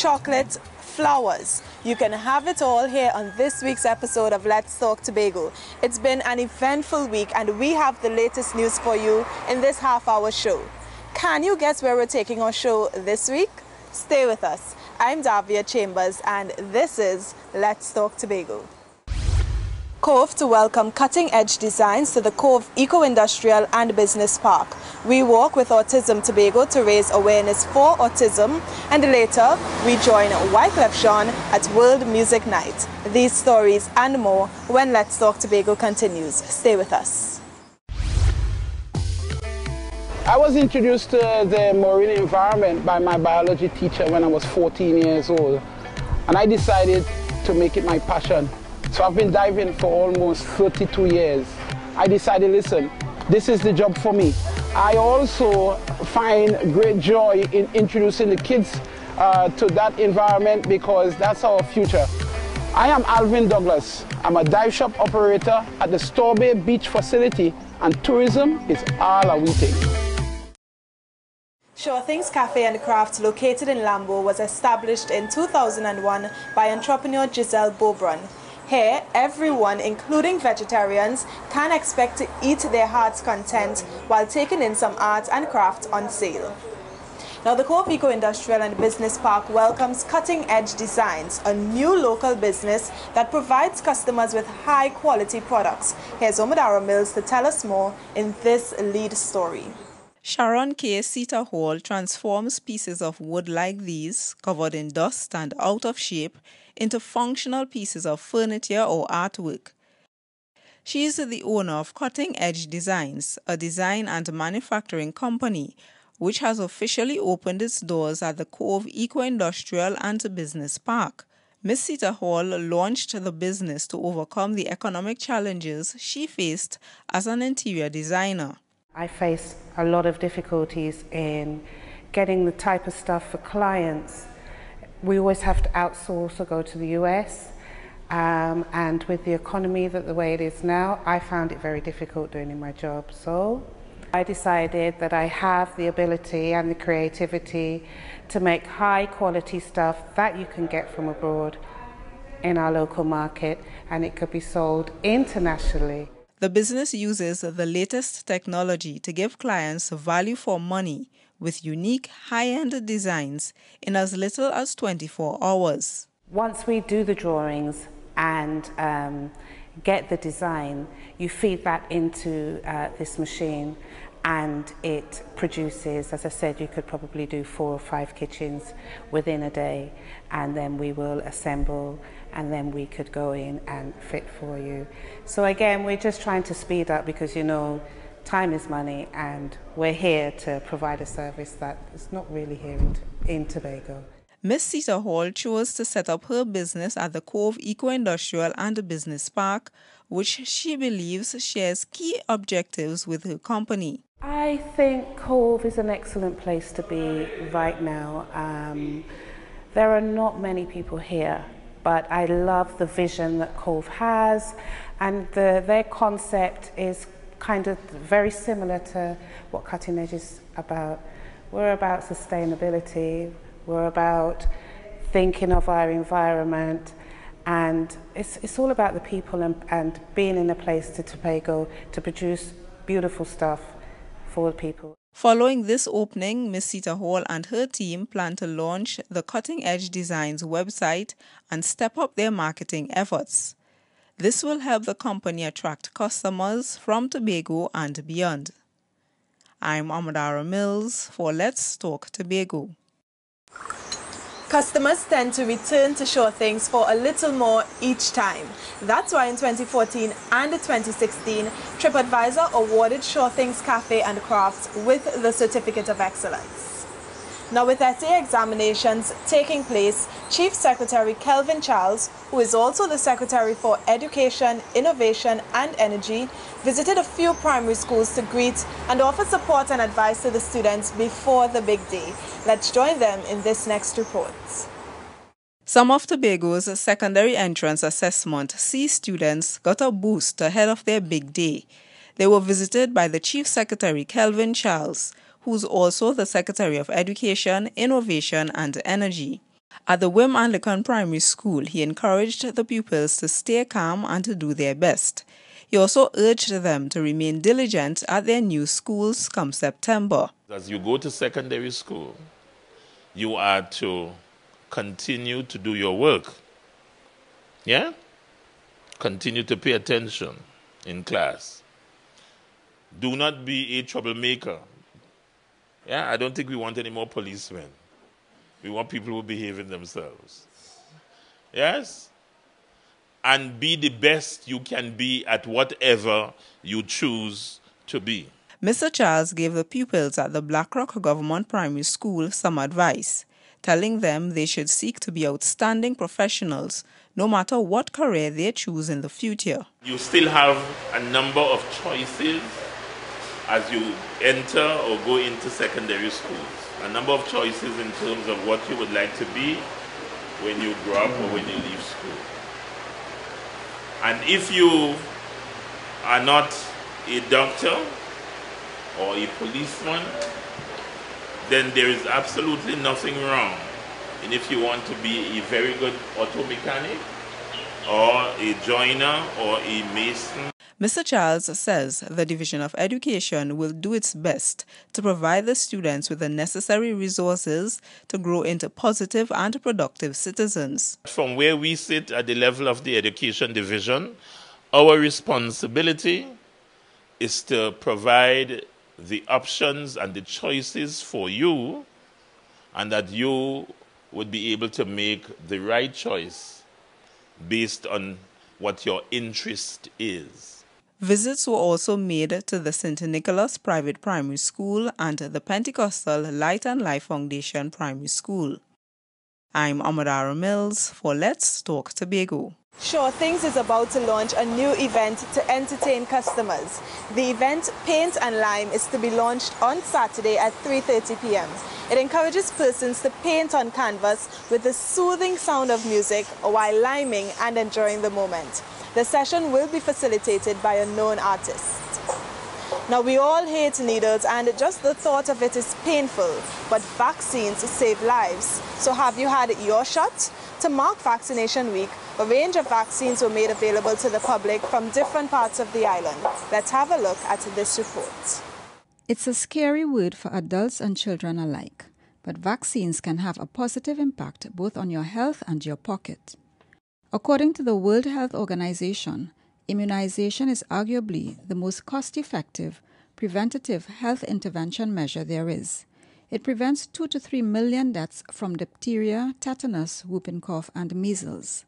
chocolate, flowers. You can have it all here on this week's episode of Let's Talk Tobago. It's been an eventful week and we have the latest news for you in this half-hour show. Can you guess where we're taking our show this week? Stay with us. I'm Davia Chambers and this is Let's Talk Tobago. Cove to welcome cutting-edge designs to the Cove Eco-Industrial and Business Park. We walk with Autism Tobago to raise awareness for autism, and later we join Wyclef Jean at World Music Night. These stories and more when Let's Talk Tobago continues. Stay with us. I was introduced to the marine environment by my biology teacher when I was 14 years old, and I decided to make it my passion. So I've been diving for almost 32 years. I decided, listen, this is the job for me. I also find great joy in introducing the kids to that environment because that's our future. I am Alvin Douglas. I'm a dive shop operator at the Store Bay Beach facility, and tourism is all a we take. Sure Things Cafe and Crafts, located in Lambo, was established in 2001 by entrepreneur Giselle Beaubrun. Here, everyone, including vegetarians, can expect to eat their heart's content while taking in some art and craft on sale. Now, the Cove Eco-Industrial and Business Park welcomes cutting-edge designs, a new local business that provides customers with high-quality products. Here's Omadara Mills to tell us more in this lead story. Sharon K. Sita Hall transforms pieces of wood like these, covered in dust and out of shape, into functional pieces of furniture or artwork. She is the owner of Cutting Edge Designs, a design and manufacturing company, which has officially opened its doors at the Cove Eco-Industrial and Business Park. Ms. Sita Hall launched the business to overcome the economic challenges she faced as an interior designer. I faced a lot of difficulties in getting the type of stuff for clients. We always have to outsource or go to the US, and with the economy the way it is now, I found it very difficult doing my job. So I decided that I have the ability and the creativity to make high quality stuff that you can get from abroad in our local market, and it could be sold internationally. The business uses the latest technology to give clients value for money with unique high-end designs in as little as 24 hours. Once we do the drawings and get the design, you feed that into this machine and it produces, as I said, you could probably do 4 or 5 kitchens within a day, and then we will assemble and then we could go in and fit for you. So again, we're just trying to speed up because, you know, time is money and we're here to provide a service that is not really here in Tobago. Ms. Sita Hall chose to set up her business at the Cove Eco-Industrial and Business Park, which she believes shares key objectives with her company. I think Cove is an excellent place to be right now. There are not many people here, but I love the vision that Cove has, and their concept is kind of very similar to what Cutting Edge is about. We're about sustainability, we're about thinking of our environment, and it's all about the people and being in a place to Tobago to produce beautiful stuff for the people. Following this opening, Ms. Sita Hall and her team plan to launch the Cutting Edge Designs website and step up their marketing efforts. This will help the company attract customers from Tobago and beyond. I'm Omadara Mills for Let's Talk Tobago. Customers tend to return to Sure Things for a little more each time. That's why in 2014 and 2016, TripAdvisor awarded Sure Things Cafe and Crafts with the Certificate of Excellence. Now, with essay examinations taking place, Chief Secretary Kelvin Charles, who is also the Secretary for Education, Innovation and Energy, visited a few primary schools to greet and offer support and advice to the students before the big day. Let's join them in this next report. Some of Tobago's secondary entrance assessment C students got a boost ahead of their big day. They were visited by the Chief Secretary Kelvin Charles, who's also the Secretary of Education, Innovation and Energy. At the Wim Anglican Primary School, he encouraged the pupils to stay calm and to do their best. He also urged them to remain diligent at their new schools come September. As you go to secondary school, you are to continue to do your work. Yeah? Continue to pay attention in class. Do not be a troublemaker. Yeah, I don't think we want any more policemen. We want people who behave in themselves. Yes? And be the best you can be at whatever you choose to be. Mr. Charles gave the pupils at the Blackrock Government Primary School some advice, telling them they should seek to be outstanding professionals no matter what career they choose in the future. You still have a number of choices as you enter or go into secondary schools. A number of choices in terms of what you would like to be when you grow up or when you leave school. And if you are not a doctor or a policeman, then there is absolutely nothing wrong. And if you want to be a very good auto mechanic or a joiner or a mason. Mr. Charles says the Division of Education will do its best to provide the students with the necessary resources to grow into positive and productive citizens. From where we sit at the level of the Education Division, our responsibility is to provide the options and the choices for you, and that you would be able to make the right choice based on what your interest is. Visits were also made to the St. Nicholas Private Primary School and the Pentecostal Light and Life Foundation Primary School. I'm Amadara Mills for Let's Talk Tobago. Sure Things is about to launch a new event to entertain customers. The event, Paint and Lime, is to be launched on Saturday at 3:30 p.m. It encourages persons to paint on canvas with the soothing sound of music while liming and enjoying the moment. The session will be facilitated by a known artist. Now, we all hate needles, and just the thought of it is painful, but vaccines save lives. So have you had your shot? To mark Vaccination Week, a range of vaccines were made available to the public from different parts of the island. Let's have a look at this report. It's a scary word for adults and children alike, but vaccines can have a positive impact both on your health and your pocket. According to the World Health Organization, immunization is arguably the most cost-effective preventative health intervention measure there is. It prevents 2 to 3 million deaths from diphtheria, tetanus, whooping cough, and measles.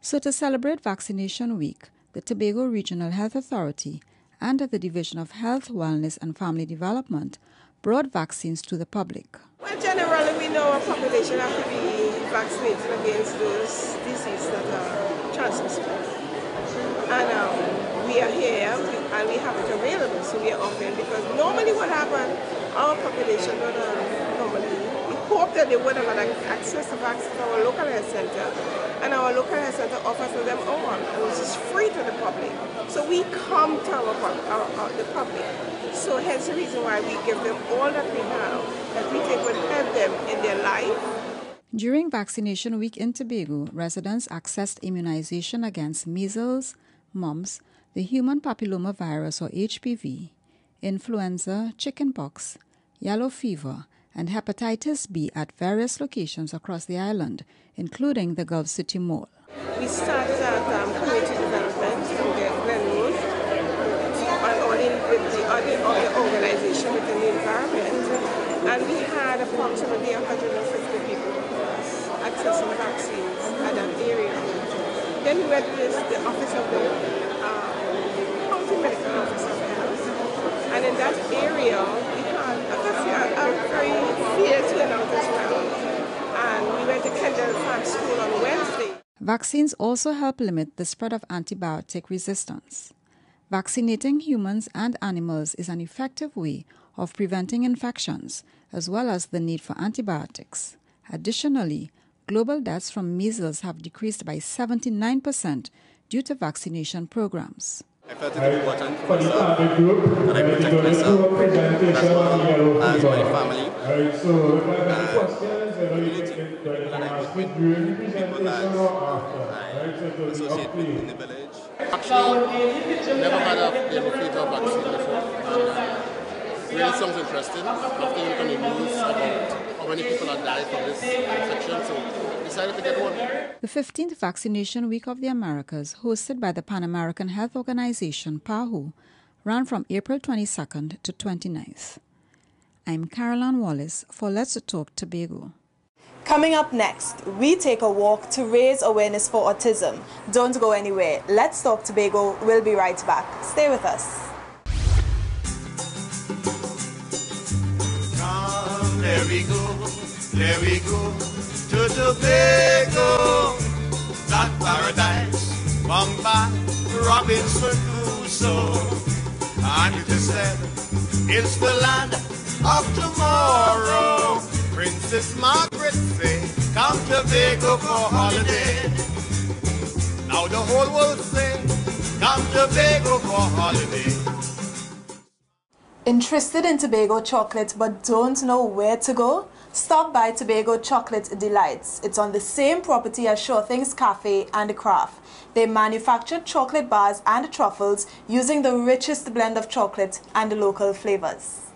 So to celebrate Vaccination Week, the Tobago Regional Health Authority and the Division of Health, Wellness and Family Development brought vaccines to the public. Well, generally we know our population have to be vaccinated against those diseases that are transmissible. And we are here and we have it available, so we are offering, because normally what happens, our population would normally, we hope that they would have access to vaccines to our local health center, and our local health center offers to them all, and this is free to the public. So we come to the public. So hence the reason why we give them all that we have, that we think will help them in their life. During Vaccination Week in Tobago, residents accessed immunization against measles, mumps, the human papillomavirus or HPV, influenza, chickenpox, yellow fever, and hepatitis B at various locations across the island, including the Gulf City Mall. We started at community development from Glenwood, with the other organization within the environment, and we had approximately 150 people accessing vaccines at that area. Then we went to the office of the county medical office of health, and in that area we had a very fair turnout as well. And we went to Kendall Farm School on Wednesday. Vaccines also help limit the spread of antibiotic resistance. Vaccinating humans and animals is an effective way of preventing infections, as well as the need for antibiotics. Additionally, global deaths from measles have decreased by 79% due to vaccination programs. I felt it important for myself, and I protect myself as well as my family and community. people that I work with, people that I associate with in the village. Actually, never had a yellow fever vaccine before, and really sounds interesting. After you look on the news about how many people are dying from this infection, so decided to get one. The 15th Vaccination Week of the Americas, hosted by the Pan American Health Organization, PAHO, ran from April 22nd to 29th. I'm Caroline Wallace for Let's Talk Tobago. Coming up next, we take a walk to raise awareness for autism. Don't go anywhere. Let's Talk Tobago. We'll be right back. Stay with us. Come, there we go to Tobago, that paradise, Bombay, Robinson Crusoe. And it is said, it's the land of tomorrow. Princess Margaret say, come Tobago for holiday. Now the whole world say, come Tobago for holiday. Interested in Tobago chocolate but don't know where to go? Stop by Tobago Chocolate Delights. It's on the same property as Sure Things Cafe and Craft. They manufacture chocolate bars and truffles using the richest blend of chocolate and local flavors.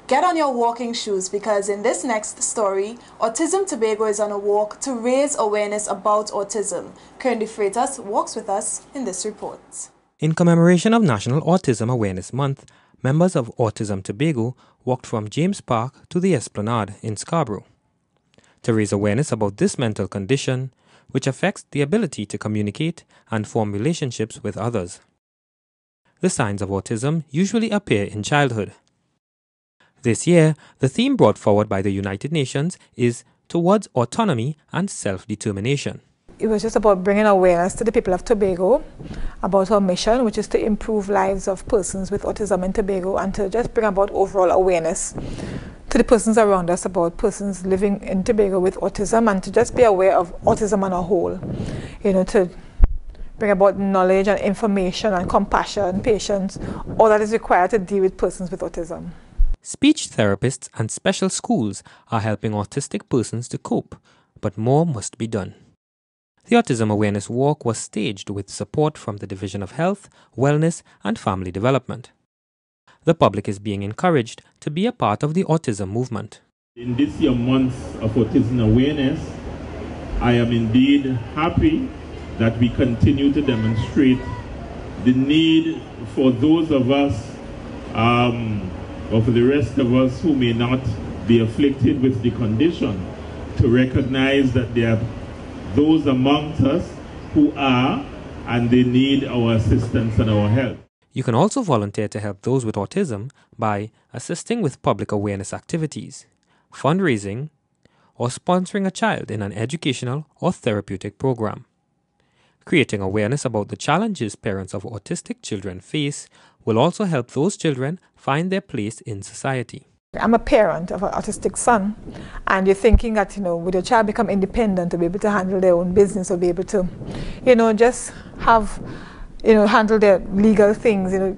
Get on your walking shoes because in this next story, Autism Tobago is on a walk to raise awareness about autism. Kearney Freitas walks with us in this report. In commemoration of National Autism Awareness Month, members of Autism Tobago walked from James Park to the Esplanade in Scarborough to raise awareness about this mental condition, which affects the ability to communicate and form relationships with others. The signs of autism usually appear in childhood. This year, the theme brought forward by the United Nations is Towards Autonomy and Self-Determination. It was just about bringing awareness to the people of Tobago about our mission, which is to improve lives of persons with autism in Tobago and to just bring about overall awareness to the persons around us about persons living in Tobago with autism and to just be aware of autism on a whole, you know, to bring about knowledge and information and compassion, patience, all that is required to deal with persons with autism. Speech therapists and special schools are helping autistic persons to cope, but more must be done. The Autism Awareness Walk was staged with support from the Division of Health, Wellness and Family Development. The public is being encouraged to be a part of the autism movement. In this year month of autism awareness, I am indeed happy that we continue to demonstrate the need for those of us, or for the rest of us who may not be afflicted with the condition, to recognize that there are those amongst us who are, and they need our assistance and our help. You can also volunteer to help those with autism by assisting with public awareness activities, fundraising, or sponsoring a child in an educational or therapeutic program. Creating awareness about the challenges parents of autistic children face will also help those children find their place in society. I'm a parent of an autistic son, and you're thinking that, you know, would your child become independent to be able to handle their own business or be able to, you know, just have, you know, handle their legal things, you know,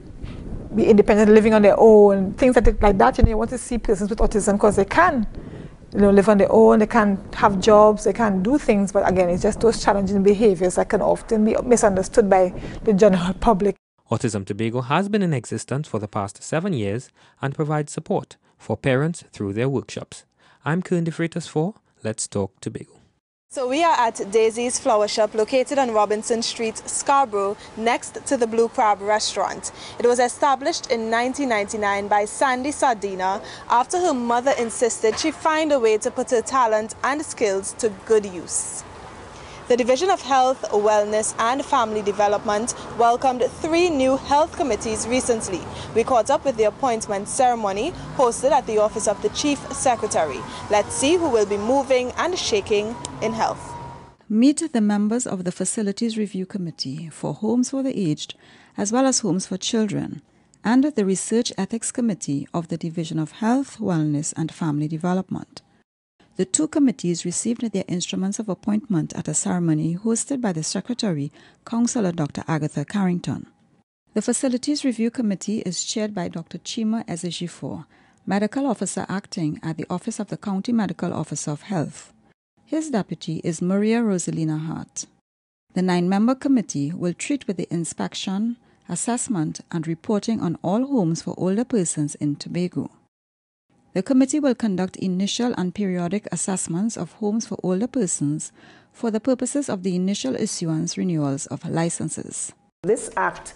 be independent, living on their own, things like that. You know, you want to see persons with autism because they can, you know, live on their own, they can have jobs, they can do things, but again, it's just those challenging behaviors that can often be misunderstood by the general public. Autism Tobago has been in existence for the past 7 years and provides support for parents through their workshops. I'm Kearney Freitas for Let's Talk Tobago. So we are at Daisy's Flower Shop located on Robinson Street, Scarborough, next to the Blue Crab restaurant. It was established in 1999 by Sandy Sardina after her mother insisted she find a way to put her talent and skills to good use. The Division of Health, Wellness and Family Development welcomed 3 new health committees recently. We caught up with the appointment ceremony hosted at the office of the Chief Secretary. Let's see who will be moving and shaking in health. Meet the members of the Facilities Review Committee for Homes for the Aged as well as Homes for Children and the Research Ethics Committee of the Division of Health, Wellness and Family Development. The 2 committees received their instruments of appointment at a ceremony hosted by the Secretary, Councillor Dr. Agatha Carrington. The Facilities Review Committee is chaired by Dr. Chima Ezejifor, medical officer acting at the Office of the County Medical Officer of Health. His deputy is Maria Rosalina Hart. The 9-member committee will treat with the inspection, assessment, and reporting on all homes for older persons in Tobago. The committee will conduct initial and periodic assessments of homes for older persons for the purposes of the initial issuance renewals of licenses. This act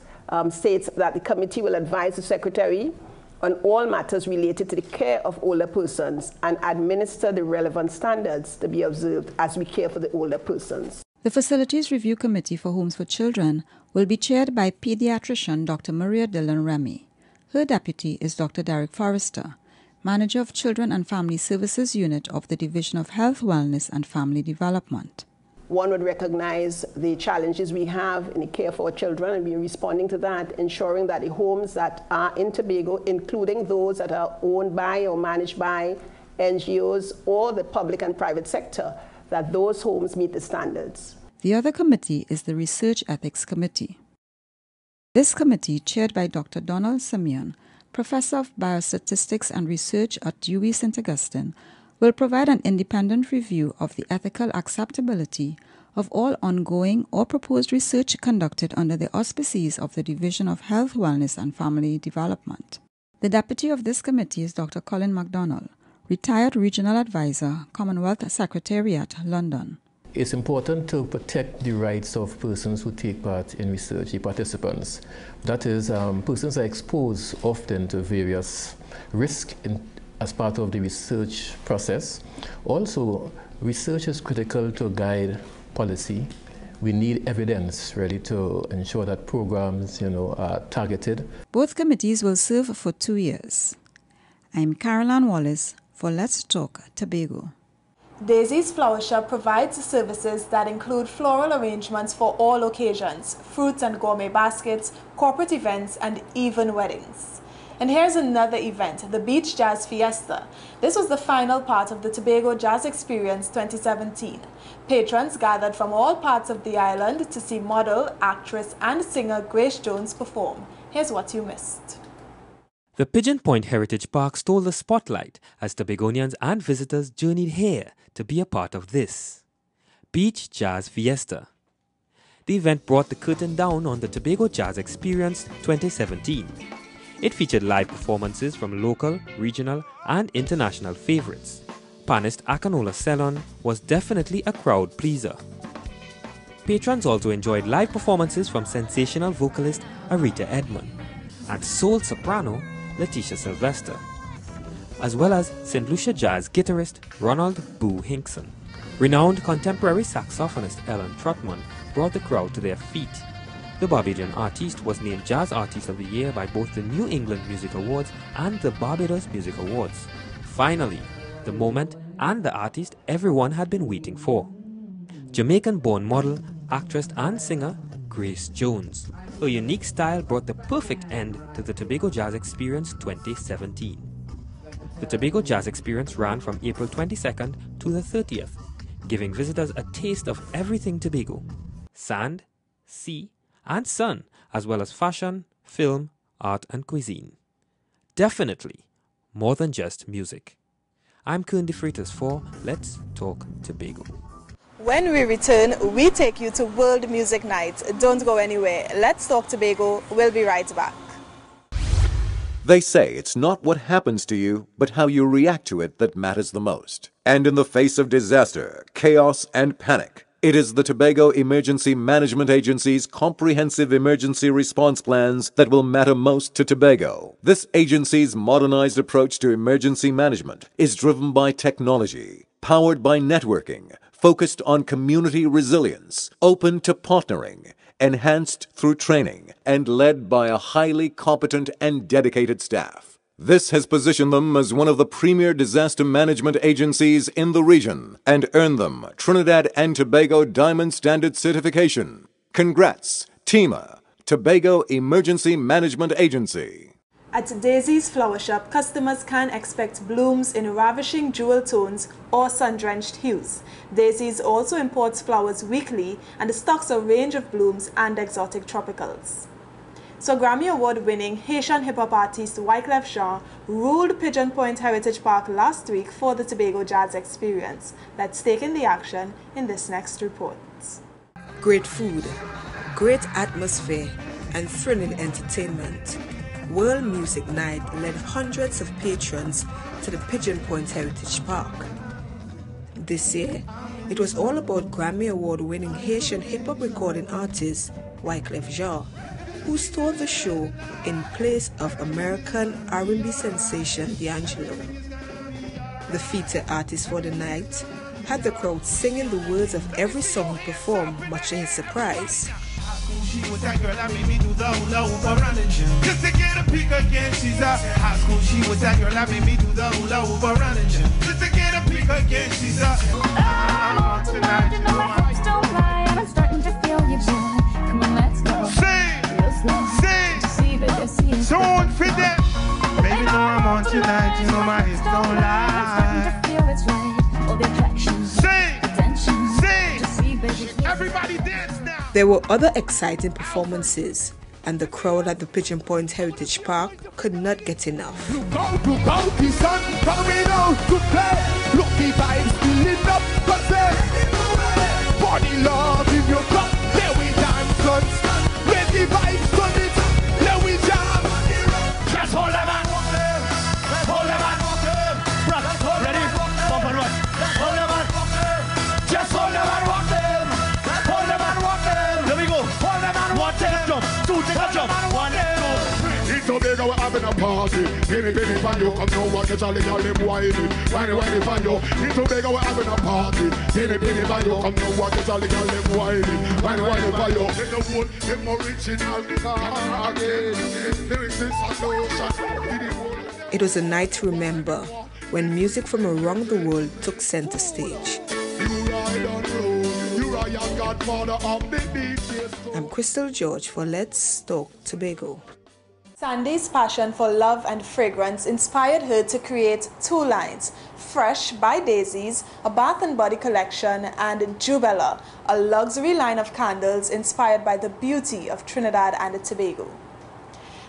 states that the committee will advise the Secretary on all matters related to the care of older persons and administer the relevant standards to be observed as we care for the older persons. The Facilities Review Committee for Homes for Children will be chaired by pediatrician Dr. Maria Dillon Remy. Her deputy is Dr. Derek Forrester, Manager of Children and Family Services Unit of the Division of Health, Wellness and Family Development. One would recognize the challenges we have in the care for our children and be responding to that, ensuring that the homes that are in Tobago, including those that are owned by or managed by NGOs or the public and private sector, that those homes meet the standards. The other committee is the Research Ethics Committee. This committee, chaired by Dr. Donald Simeon, Professor of Biostatistics and Research at UWI St. Augustine, will provide an independent review of the ethical acceptability of all ongoing or proposed research conducted under the auspices of the Division of Health, Wellness and Family Development. The deputy of this committee is Dr. Colin MacDonald, retired Regional Advisor, Commonwealth Secretariat, London. It's important to protect the rights of persons who take part in research, the participants. That is, persons are exposed often to various risks as part of the research process. Also, research is critical to guide policy. We need evidence really to ensure that programs, are targeted. Both committees will serve for 2 years. I'm Caroline Wallace for Let's Talk Tobago. Daisy's Flower Shop provides services that include floral arrangements for all occasions, fruits and gourmet baskets, corporate events, and even weddings. And here's another event, the Beach Jazz Fiesta. This was the final part of the Tobago Jazz Experience 2017. Patrons gathered from all parts of the island to see model, actress, and singer Grace Jones perform. Here's what you missed. The Pigeon Point Heritage Park stole the spotlight as Tobagonians and visitors journeyed here to be a part of this Beach Jazz Fiesta. The event brought the curtain down on the Tobago Jazz Experience 2017. It featured live performances from local, regional, and international favorites. Panist Akanola Selon was definitely a crowd pleaser. Patrons also enjoyed live performances from sensational vocalist Arita Edmond and soul soprano Letitia Sylvester, as well as St. Lucia Jazz guitarist Ronald Boo Hinkson. Renowned contemporary saxophonist Ellen Trotman brought the crowd to their feet. The Barbadian artiste was named Jazz Artist of the Year by both the New England Music Awards and the Barbados Music Awards. Finally, the moment and the artist everyone had been waiting for. Jamaican-born model, actress and singer Grace Jones. Her unique style brought the perfect end to the Tobago Jazz Experience 2017. The Tobago Jazz Experience ran from April 22nd to the 30th, giving visitors a taste of everything Tobago: sand, sea, and sun, as well as fashion, film, art and cuisine. Definitely more than just music. I'm Kern De Freitas for Let's Talk Tobago. When we return, we take you to World Music Night. Don't go anywhere. Let's Talk Tobago. We'll be right back. They say it's not what happens to you, but how you react to it that matters the most. And in the face of disaster, chaos, and panic, it is the Tobago Emergency Management Agency's comprehensive emergency response plans that will matter most to Tobago. This agency's modernized approach to emergency management is driven by technology, powered by networking, focused on community resilience, open to partnering, enhanced through training, and led by a highly competent and dedicated staff. This has positioned them as one of the premier disaster management agencies in the region and earned them Trinidad and Tobago Diamond Standard certification. Congrats, TEMA, Tobago Emergency Management Agency. At Daisy's Flower Shop, customers can expect blooms in ravishing jewel tones or sun-drenched hues. Daisy's also imports flowers weekly and stocks a range of blooms and exotic tropicals. So Grammy Award-winning Haitian hip-hop artist Wyclef Jean ruled Pigeon Point Heritage Park last week for the Tobago Jazz Experience. Let's take in the action in this next report. Great food, great atmosphere, and thrilling entertainment. World Music Night led hundreds of patrons to the Pigeon Point Heritage Park. This year, it was all about Grammy Award-winning Haitian hip-hop recording artist Wyclef Jean, who stole the show in place of American R&B sensation D'Angelo. The featured artist for the night had the crowd singing the words of every song he performed, much to his surprise. She was that girl that made me do the hula hoop around the gym. Just to get a peek again, she's a high school. She was that girl that made me do the hula hoop around the gym. Just to get a peek again, she's a tonight. You know my hips don't lie, and I'm starting to feel you, boy. Come on, let's go. Sing. Don't forget. Baby, know I'm on tonight. You know my hips don't lie. I'm starting to feel it's right. All the attraction. Sing. Everybody dance now. There were other exciting performances, and the crowd at the Pigeon Point Heritage Park could not get enough. Look out, the sun coming out to play. Look, the vibes filling up, cause there's body love in your cup. There we dance, sons. Let the vibes turn it, let we jam. Just hold them and walk them. Hold them and walk them. Ready? Bump and run. Hold them and walk them. Just hold them and walk them. Hold them and walk them. There we go. Hold them and walk them. Take a jump. Two, take a jump. One, two. In Tobago we're having a party. Penny fan you. Come now watch the jolly jolly whiny. Whiny fan you. In Tobago we're having a party. Penny fan you. Come now watch the jolly jolly whiny. Whiny fan you. In the wood, them original again. Lyrics is a lotion. It was a night to remember when music from around the world took center stage. I'm Crystal George for Let's Talk Tobago. Sandy's passion for love and fragrance inspired her to create two lines, Fresh by Daisies, a bath and body collection, and Jubela, a luxury line of candles inspired by the beauty of Trinidad and Tobago.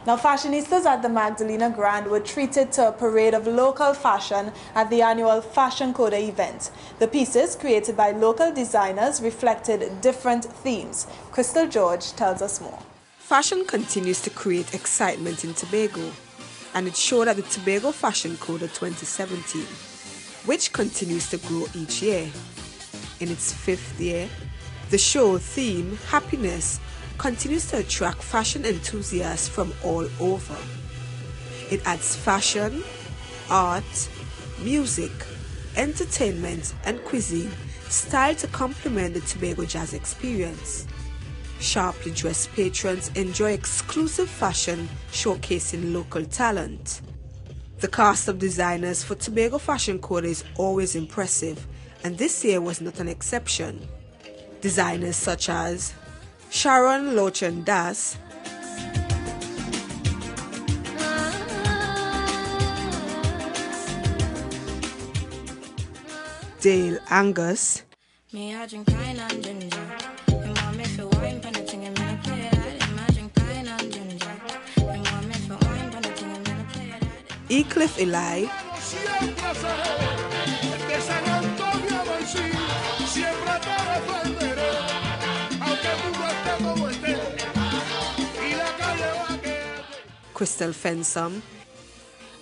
Now, fashionistas at the Magdalena Grand were treated to a parade of local fashion at the annual Fashion Coda event. The pieces, created by local designers, reflected different themes. Crystal George tells us more. Fashion continues to create excitement in Tobago, and it showed at the Tobago Fashion Coda 2017, which continues to grow each year. In its 5th year, the show theme, Happiness, continues to attract fashion enthusiasts from all over. It adds fashion, art, music, entertainment, and cuisine style to complement the Tobago Jazz Experience. Sharply dressed patrons enjoy exclusive fashion showcasing local talent. The cast of designers for Tobago Fashion Coda is always impressive, and this year was not an exception. Designers such as Sharon Lochen Das, Dale Angus, Cliff Eli, Crystal Fensum,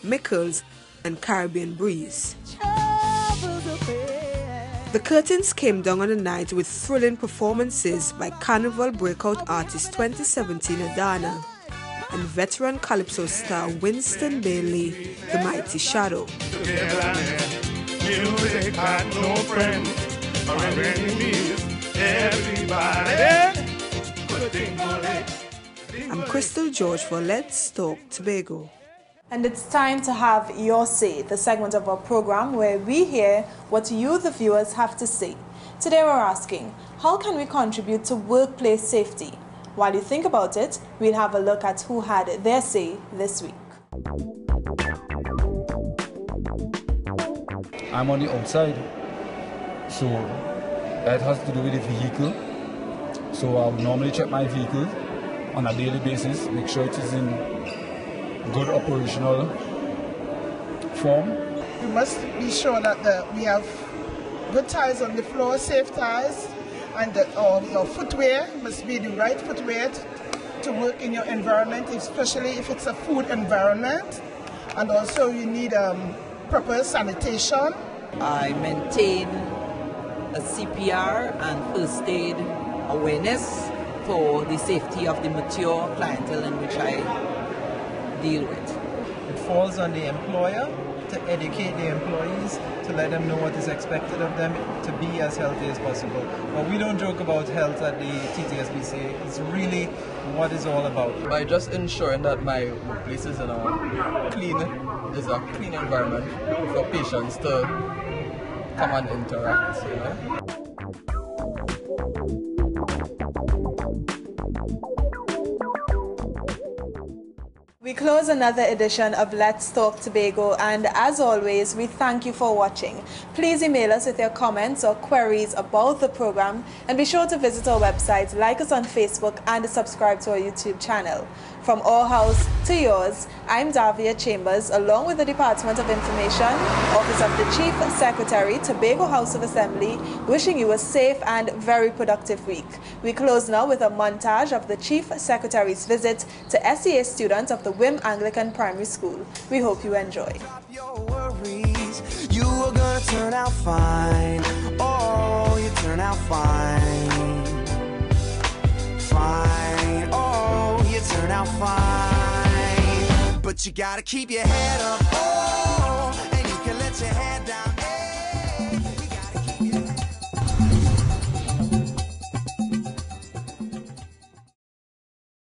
Mickles, and Caribbean Breeze. The curtains came down on the night with thrilling performances by Carnival Breakout Artist 2017 Adana and veteran Calypso star Winston Bailey, the Mighty Shadow. Music had no friends or enemies. I'm Crystal George for Let's Talk Tobago. And it's time to have Your Say, the segment of our program where we hear what you, the viewers, have to say. Today we're asking, how can we contribute to workplace safety? While you think about it, we'll have a look at who had their say this week. I'm on the outside, so that has to do with the vehicle. So I would normally check my vehicle on a daily basis, make sure it is in good operational form. We must be sure that we have good tires on the floor, safe tires, and that your footwear must be the right footwear to work in your environment, especially if it's a food environment. And also you need proper sanitation. I maintain a CPR and first aid awareness for the safety of the mature clientele in which I deal with. It falls on the employer to educate the employees, to let them know what is expected of them to be as healthy as possible. But we don't joke about health at the TTSBC. It's really what it's all about. By just ensuring that my workplace is in a clean environment for patients to come and interact, you know. We close another edition of Let's Talk Tobago, and as always, we thank you for watching. Please email us with your comments or queries about the program, and be sure to visit our website, like us on Facebook, and subscribe to our YouTube channel. From our house to yours, I'm Davia Chambers, along with the Department of Information, Office of the Chief Secretary, Tobago House of Assembly, wishing you a safe and very productive week. We close now with a montage of the Chief Secretary's visit to SEA students of the Wim Anglican Primary School. We hope you enjoy. You are gonna turn out fine. Oh, you turn out fine. Fine. Oh, you turn out fine. But you gotta keep your head up. Oh, and you can let your head down.